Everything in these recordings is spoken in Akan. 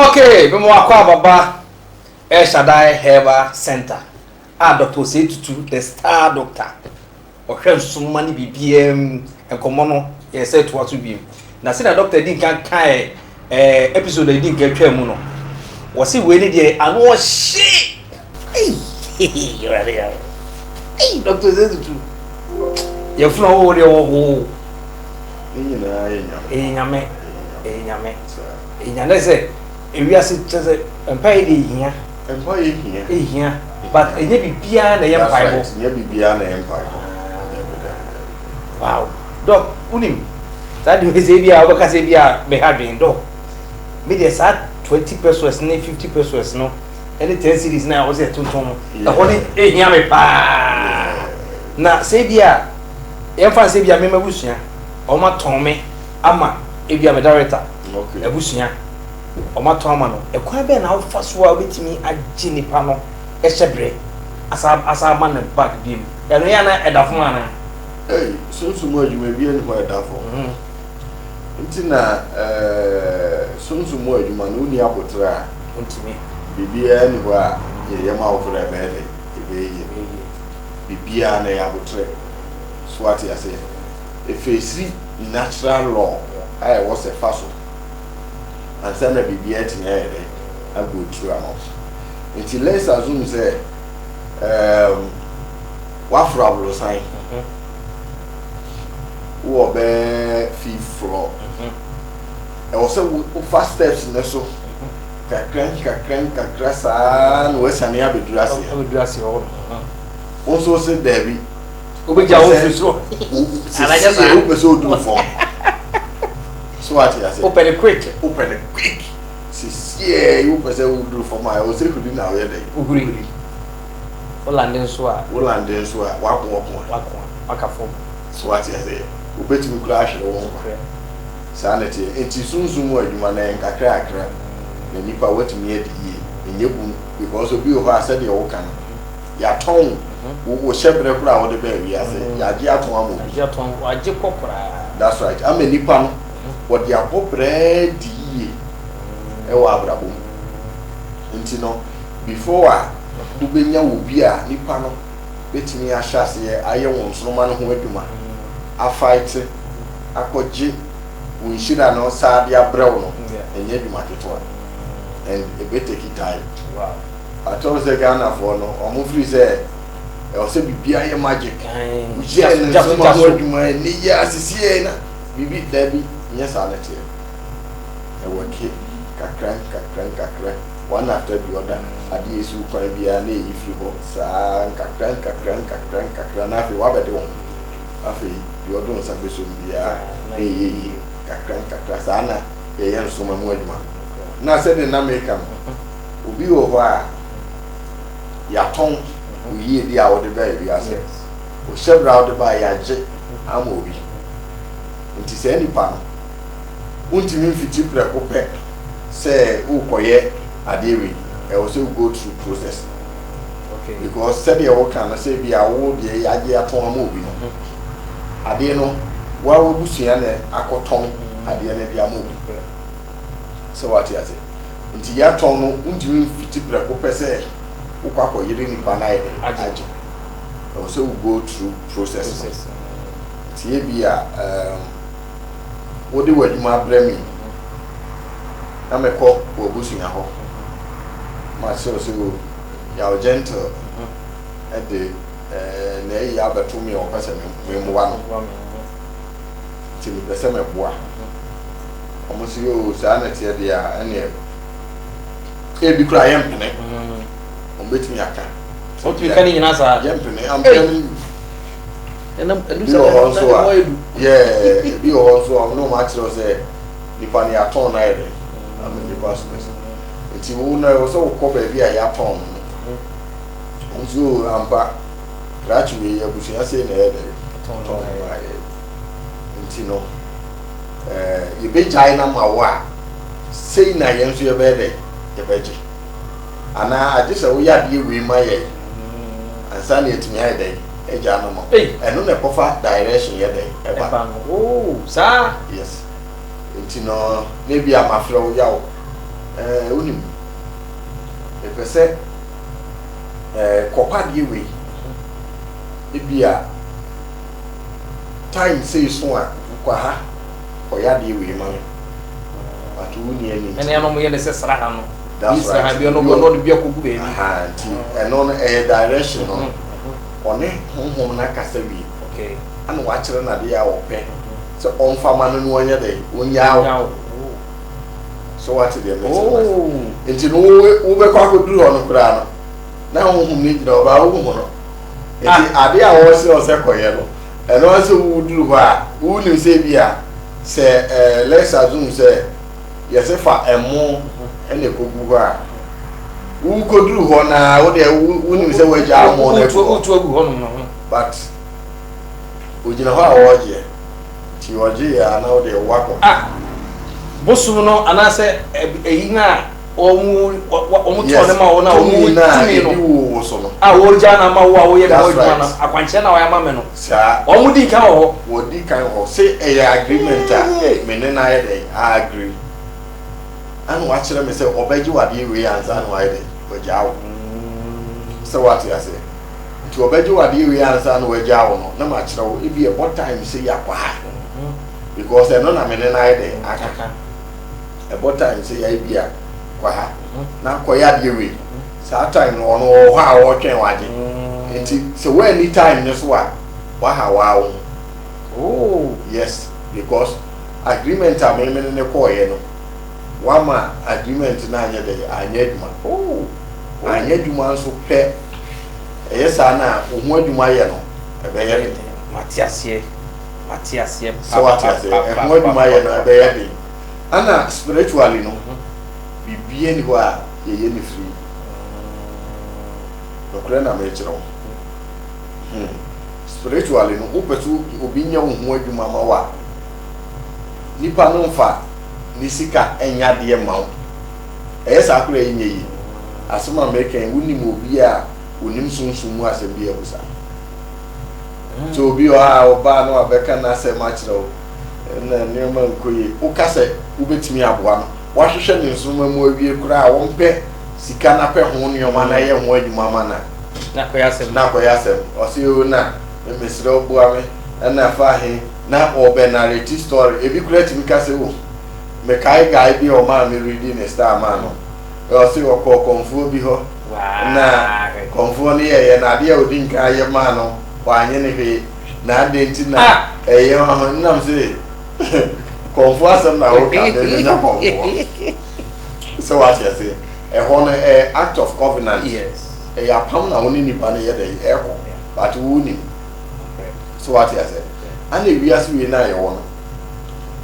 Okay, we mo akwa baba Shaddai Herbal Center. Dr. Setutu, the star doctor. Ohwe nsumma ni BBM enkomo no ye say to what bi. Na say na doctor din kan episode din kan twa mu no. Wo say we ni de ano hye. You are there. Hey, Dr. Setutu. Ye funa wo de wo. Nyame. Nyame say ewiase tse empai de hia. Empai hia. But enye bibia na ye mpaibo. Enye bibia na ye mpaibo. Wow. Doc, unim. That do say bia obaka say bia me hadwen doc. Me dey say 20 pesos na 50 pesos no. Any 10 series na o say tonton. E ho ni ehia me pa. Na say bia ye fa say bia me mabusua. O ma ton me ama e bia me director. Okay. Abusua. O ma ton ama no. E kwa be na wo fa so a obetimi agi nipa no. Eshebre asa man back bim eno ya na edafo ana eh sunsumo adwuma bi eni ho edafo ntina sunsumo adwuma no ni abotra ntimi bibia ni ho a ye ma wo fra bele ebe bibia na ya abotre so ati ase efesi natural law I was a faso and say na bibia tinya ere ago true am. Until let's assume say what trouble sign who obey fifth floor and also first steps in the so kakra sa no wesa na abedurase also say Debbie obeja wo so alaja sa o peso do form so what you say open it quick yeah, you person who do for my o say could na we dey uguri o landing so a waka form so what you say o betimi crash no sanity enti sunsun wa adwuma na nkakra akra na nipa watimi adi enyebu because obi o ha said you can ya ton wo shebre kura wo de ba wi ase ya agi aton amo agi aton agi kokora that's right am nipa no wo de abobre di ewa abrabo nti no before ubenya obi a nipa no betimi ahase ye aye won sonoma no ho adwuma a fight akoje we shira no saade abrew no enye adwuma keto and e better ki time. Wow. I told the Ghana for no omo free say e o se bibia ye magic je na so ma adwuma ni ya asisi na bibi dabi nyesa sanete e woke kakran one after the other adi esu kwa bia na eyifi ho sa kakran na fi wa bede won afi the other on sabe so bia na kakran sa na ye yen so ma mu adwuma na se de na make am obi wo ho a ya ton oyi di a wo de ba wi ase o shebra wo de ba ya je ama obi nti se ni pa no untimi fiti preko pe say ukoye adewi e also go through process. Okay. Because said you can say be a wo de yaje aton am obi no ade no wa wo busua na akoton ade na dia am obi so what you say nti ya ton no untimi fiti preko pe say ukwa yiri ni pa na aje also go through process. Ti be a wo de waduma bremi na meko obusunya ho ma so ya gentle at the na ya beto me o pese me mowa no ti me pese me boa omo si o sa na tie dia ene e bi kura yem pene o betimi aka o ti kan nyina sa yem pene am pene ena edu so yeah bi o so no ma tiro say nipa ni aton na ere am the boss person nti wo na wo so ko ba bi a ya ton nso amba gradually ya busu ya say na ere ton na ere nti no ye be jai na ma wa sei na ye nso ye be de ye be ji ana adisa wo ya de we ma ye ansa na etimi ya de eja no mo eno na kofa direction ye de eba oh sa yes nti no maybe am afro yawo unim epese kopa de we ebia time say so a kwa ha oya de we ma but uni ani ene ya no mo ye ne se sra ha no that's right ha bi no no de bi akogu be ni aha nti eno no direction no one honhom na kasa wi okay ana wa kire na de ya wo pe so on fa ma no onya de onya so what the message nti no wo be kwa ko duru ono kura no na honhom ni jira oba wo ho no nti ade a wo se o se koye no eno se wo duru ho a wo ni se bia se let's assume se yese fa emo ene kogu ho a wo ko duru ho na wo de wo ni se wo ja mo na to agu ho no but ojina ho a wo je ti wo je ya na wo de wa ko bosu no anase eyina omu to ne ma wona omu tumi no wo so no wo ja na ma wo ye na wo juma na akwanche na wo ya ma me no sa omu di kan ho wo di kan ho say e agreement a me ne na ye dey agree anu wa kire me say obaji wade we anza na wa ye dey wo ja wo so what you say to obaji wade we anza na wo ja wo no na ma kire wo e bi e what time say ya kwa because e no na me ne na ye dey akaka about time say ya bia kwa ha na koya de we sa time no no ho a wo twen wade enti so when any time no so a wa ha wa oh yes because agreement am me ne ko ye no wa ma agreement na anya de anya duma oh anya duma so pe yes ana ho aduma ye no e be ye matiasie so what you say e ho aduma ye no e be ye ana spiritually no bibie ni ho a ye ni free dokre na me chiro spiritually no opetu obi nya ho adwuma ma wa nipa no mfa ni sika enya de ma wo sa akura enye yi asoma american wunim obi a onim sunsun mu asem bi abusa so obi a oba no abeka na se ma chiro na neema nkoyi ukase ubetimi aboa no wahwehwe ne nsoma mu awie kura a wonpe sika na pe ho neoma na ye ho adwuma ma na koyasem osi o na mesire oboa me na fa he na obenarity story ebi kura timi kase wo me kai guy bi o ma me reading ne star man no osi o ko konfuo bi ho na konfuo ne ye na de odi nka ye ma no wa anye ne hwe na de ntina eye ho nam se confusion na o ka de na confusion so what you say a honor act of covenant yes ya pam na woni ni ba na ye de e ko but woni so what you say and we as we na ye won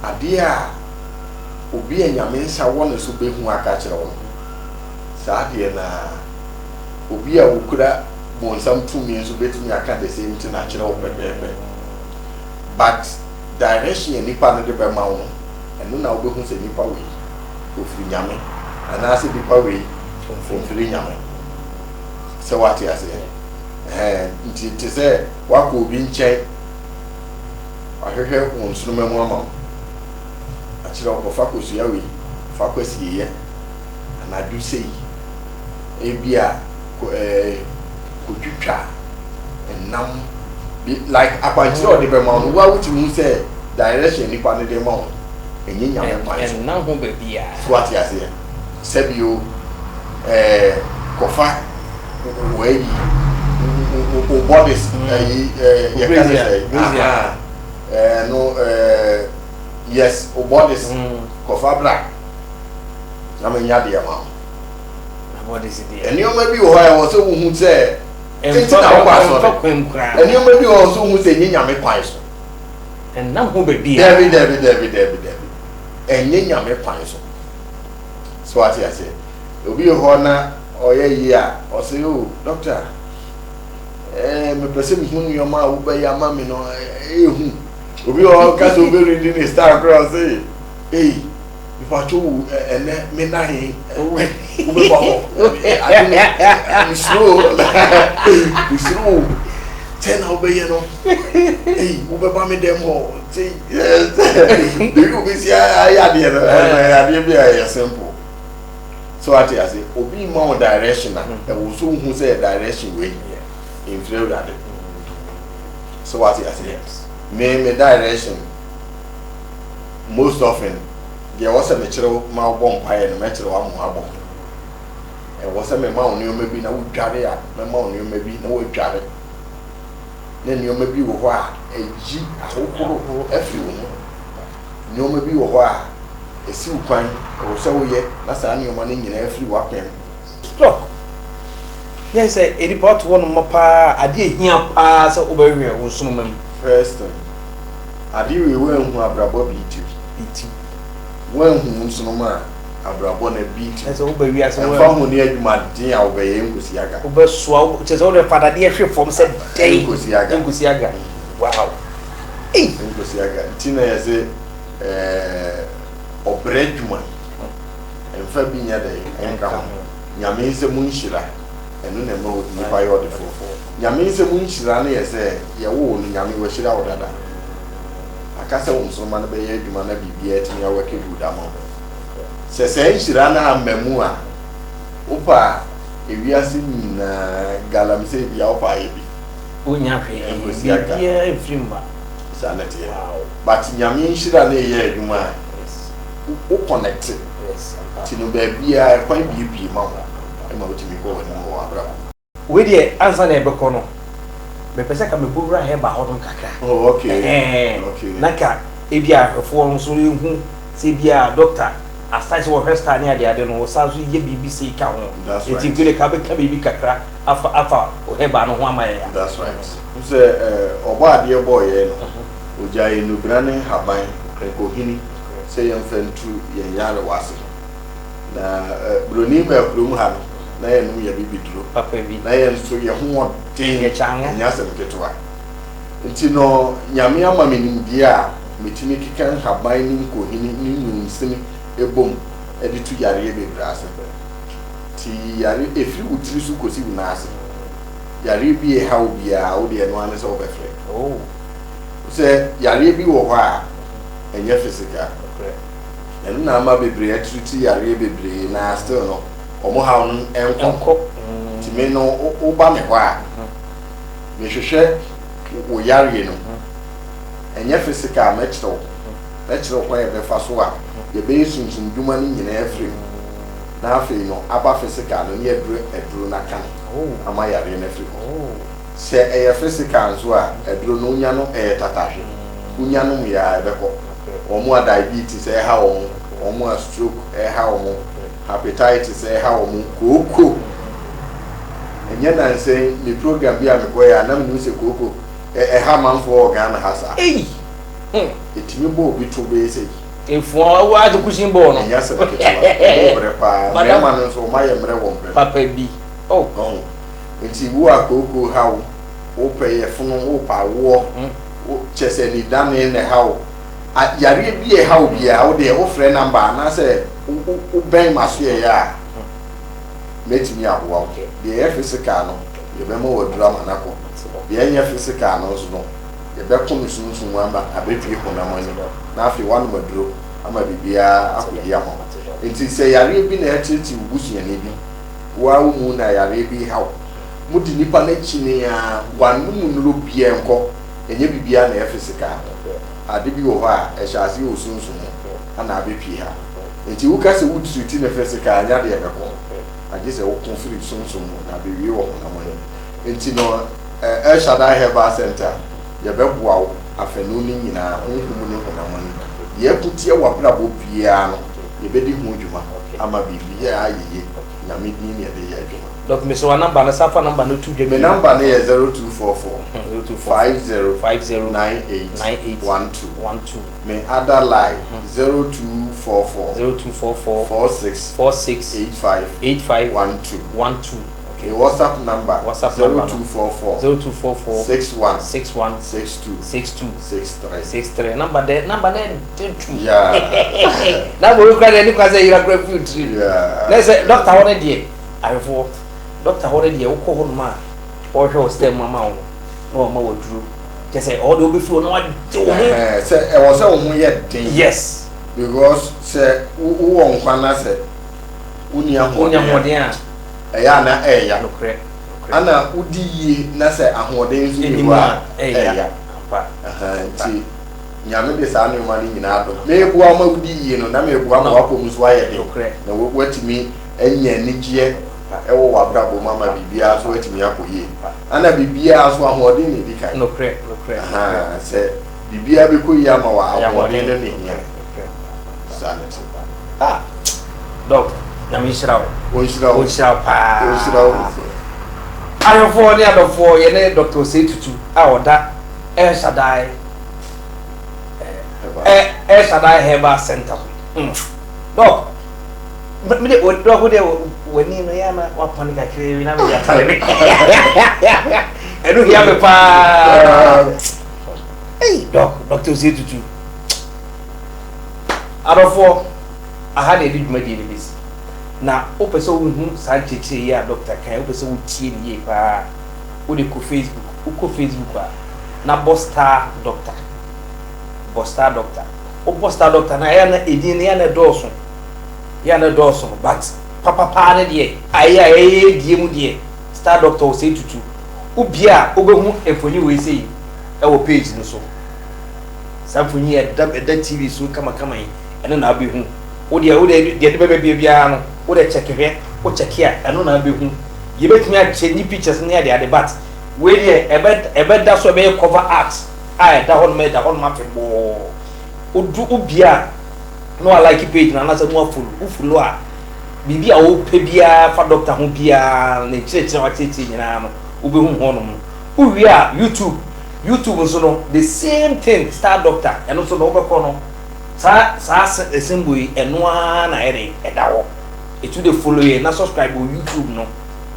ade a obi anyame nsa won so be hu aka kire won sa de na obi a wokura bonsam tumi so betumi aka the same thing na kire wo pepepe but direction nipa no de be ma wo eno na obehu se nipa we ofiri nyame ana se nipa we ofiri nyame so what you say nti se wako obi nchen ahwehwe wonsuru memu ama akira okofa kosuya we fa kwasiye ana du sei ebia kotwitwa enam like akwanchiro de be ma no wa wuti mu say direction ni kwa ne de ma o enye nyame pa en na ho be bia what you say sebio kofa we o bodies ye can say no yes o bodies kofa black na me nya de ma bodies de eni o ma bi o ha wo so wu hu say enti na wo kwa so eni o ma bi o so hu say enye nyame kwan so en na ho be bia David enye nyame kwan so what you say obi ho na oye yi a o say o doctor me pese mi hunu yo ma wo be ya ma mi no ehu obi ho ka so be reading the star cross say eh if I told ene me na he wo be bo I slow ten obey no eh wo be ba me dem ho say yes you be see I dey no I dey be simple so what I say obi more direction e wo so hu say direction way in favor so what I say me direction most often there was a natural ma bomb pie and metal wa mo abo e was a me ma oni o mebi na wo dware a me ma oni o mebi na wo dware na ni o mebi wo ho a eji ahokoro afi wo ni o mebi wo ho a esi ukwan wo se wo ye na sa ni o ma ni nyina afi wo apem stop yes a report one mo pa ade ehia pa se obawie wo sunu mam first ade we hu abrabo bi ti when hu sunu ma abrabo na bi ti so obawie ase wo fa hu ni adwuma din a obaye ngosi aga obesoa che so le fada de hwe form se dey ngosi aga wow ngosi aga tina yeze obredwuma emfa bi nya dey enka ho nyame se mu nhira enu na ma odi pa yo de fo nyame se mu nhira na yeze ye wo no nyame wo hira wo dada akasa wo so ma na be ye adwuma na bibia ti ya wake buda mo se nhira na amamu a opa ewiase na galamse bia opa ye bi onya hwe bibia efrimba sanete but nyame nhira na ye adwuma o connect tinu be bia kwan bi ma ho ma otimi ko wani mo abra we dey answer na ebeko no me pese ka me bowura he ba hodon kakra oh okay naka ebia afo nso ehu se bia doctor asase wo hwesta ne ade no sa so ye BBC ka ho eti gele ka be ka bibi kakra afa o he ba no ho amaye ya that's right se obo ade boy ye no ojaye no brane haban ko hini se ye mfantu ye yare wase na broni ba krum ha no na ye no ye bibiduro papa bi na ye nso ye ho den ye changa nya se mketoa nti no nyame ama menim dia metimi kikan haban ni ko hini ni nunsini ebom edi tu yare bebrase ti yare efri utiri su kosi unase yare bi e hawo bia wo de no ane se obefre oh se yare bi wo ho a enye physical enu na ama bebre atruti yare bebre na still no omo hawo no enko ti me no wo ba me ho a me hwehwe wo yare no enye physical mechro kwa ye befa so a ye be sunsun duma ni nyina afri na afi no aba physical no ye edru na kan ama yare na afri se eye physical so a edru no nya no tatahwe unya no ya ebeko omo diabetes ha omo stroke ha omo hepatitis ha omo koko enye na nse ni program bi a me ko ya na me se koko ha manfo Ghana hasa etimi bo obi to be say efu wa de kushin bo no ya se ke twa obre pa me ma no so ma ye mre wo mbre papa bi oh enti wo akoko hawo wo pe ye funu wo pa wo chese ni dane ne hawo yare bi e hawo bi a wo de wo frɛ number na se wo ben maso ye ya metimi awo de ye physical no ye be mo wo drama na ko de ye physical no so no ye be ko sunsun wa ba abetwi ko na mani na afi wanu maduro ama bibia akodi amo enti se yare bi na etiti ubusu ne bi wa mu na yare bi hawo mudi nipa na chine ya wanu mu no bia enko enye bibia na physical ade bi wo ha e hyase o sunsun ana abetwi ha enti wo ka se wo treat na physical anya de be ko age se wo conflict sunsun na be wi wo na mani enti no El Shaddai Herbal Center ye beboa wo afenu ni nyina honhum ni honamani ye putie wa brabo bia no ye bedi hu djuma ama bibia ayeye nyame din ne de ye djuma donc me so wa number na safa number no 2 me number ne 0244 50 98 12 me other line 0244 46 85 12 a WhatsApp number 0244 61 63 number there yeah na we cry any cause you are food yeah let's say doctor hore die afo doctor hore die wo ko ho ma o hwe o stem mama wo no ma wo duru je say all the obefu no wa de wo say e wo say wo ho ye den yes because say wo nkwa na say uni ahoɔden a ɛyɛ na ɛyɛ nokorɛ ana udi yi na sɛ ahoɔden nso ni hɔ a ɛyɛ nti nyame de saa nneɛma no nyinaa do meeboa ma udi yi no na meeboa ma wakɔ mu so ayɛ de na watumi anya anigyeɛ ɛwɔ w'abrabɔ mu ama biribiara so watumi akɔ yie ana biribiara so ahoɔden na ɛdi kan nokorɛ sɛ biribiara bɛkɔ yie ama wɔ ahoɔden no ne hia saa ne te dɔk nyame nhyira wo ɔnhyira wo ayɔfoɔ ne adɔfoɔ yɛne Dr. Osei Tutu a ɔda El Shaddai Herbal Center dɔk mede dɔk de wani no yɛ na wapɔne kakra wi na mede atare me ɛno hia me paa Dr. Osei Tutu adɔfoɔ aha na ɛde dwumadie no bɛsi na wopɛ sɛ wohu saa nkyɛkyerɛ yi a dɔkta kan wopɛ sɛ wotie ne yie paa wode kɔ Facebook a na Bostar Doctor wobɔ Star Doctor na ɛyɛ na ɛdin no yɛ na dɔɔso but papapaa ne deɛ ayɛ a ɛyɛ die mu deɛ Star Doctor Osei Tutu wobie a wobɛhu mfoni wei sɛ yi ɛwɔ page no so saa mfoni ɛda TV so kamakama yi ɛno na wobɛhu wode deɛ de bɛbɛ biara no wode check wo check a ɛno na wobɛhu yɛbɛtumi akyɛ ni pictures ne ade but wei deɛ ɛbɛda so ɛbɛyɛ cover art a ɛda hɔ no afebɔɔ wobie a na walike page na anasɛ no wofolo a biribi a wopɛ biara fa doctor ho biara na kyerɛkyerɛ wakyerɛkyerɛ nyinaa no wobɛhu hɔ no mu wowie a YouTube nso no the same thing Star Doctor ɛno nso na wobɛkɔ no saa symbol yi ɛno ara na ɛda hɔ etu de follow ye na subscribe on YouTube no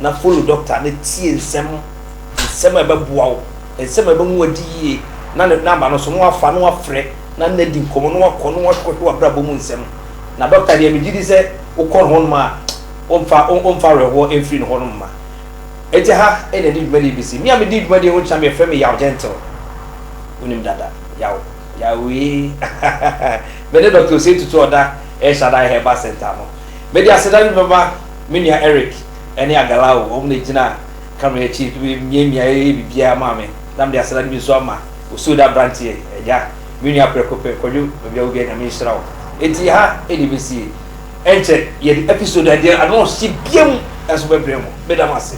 na follow doctor na tie nsɛm ɛbɛboa wo nsɛm ɛbɛmu adi yie na ne number no so no afa no afrɛ na na di nkɔmɔ no akɔ no akɔ abrabɔ mu nsɛm na doctor deɛ me gidi sɛ wokɔ no ma omfa rewɔ emfiri no no ma eti ha ɛna di dwuma de bisi me a me di dwuma de ho kyam yɛ fɛ me yaw gentle unim dada yawe bene Dr. Osei Tutu oda El Shaddai Herbal Center no media sedani baba menua Eric ene agalao o na gina camera chief miemia bibia ma me na media sedani bi so ama osuda branch e ya menua prekope koju bia obi na me hyira wo enti ha eni bisi enche ye episode ade ano si biem aso bebrem bedamase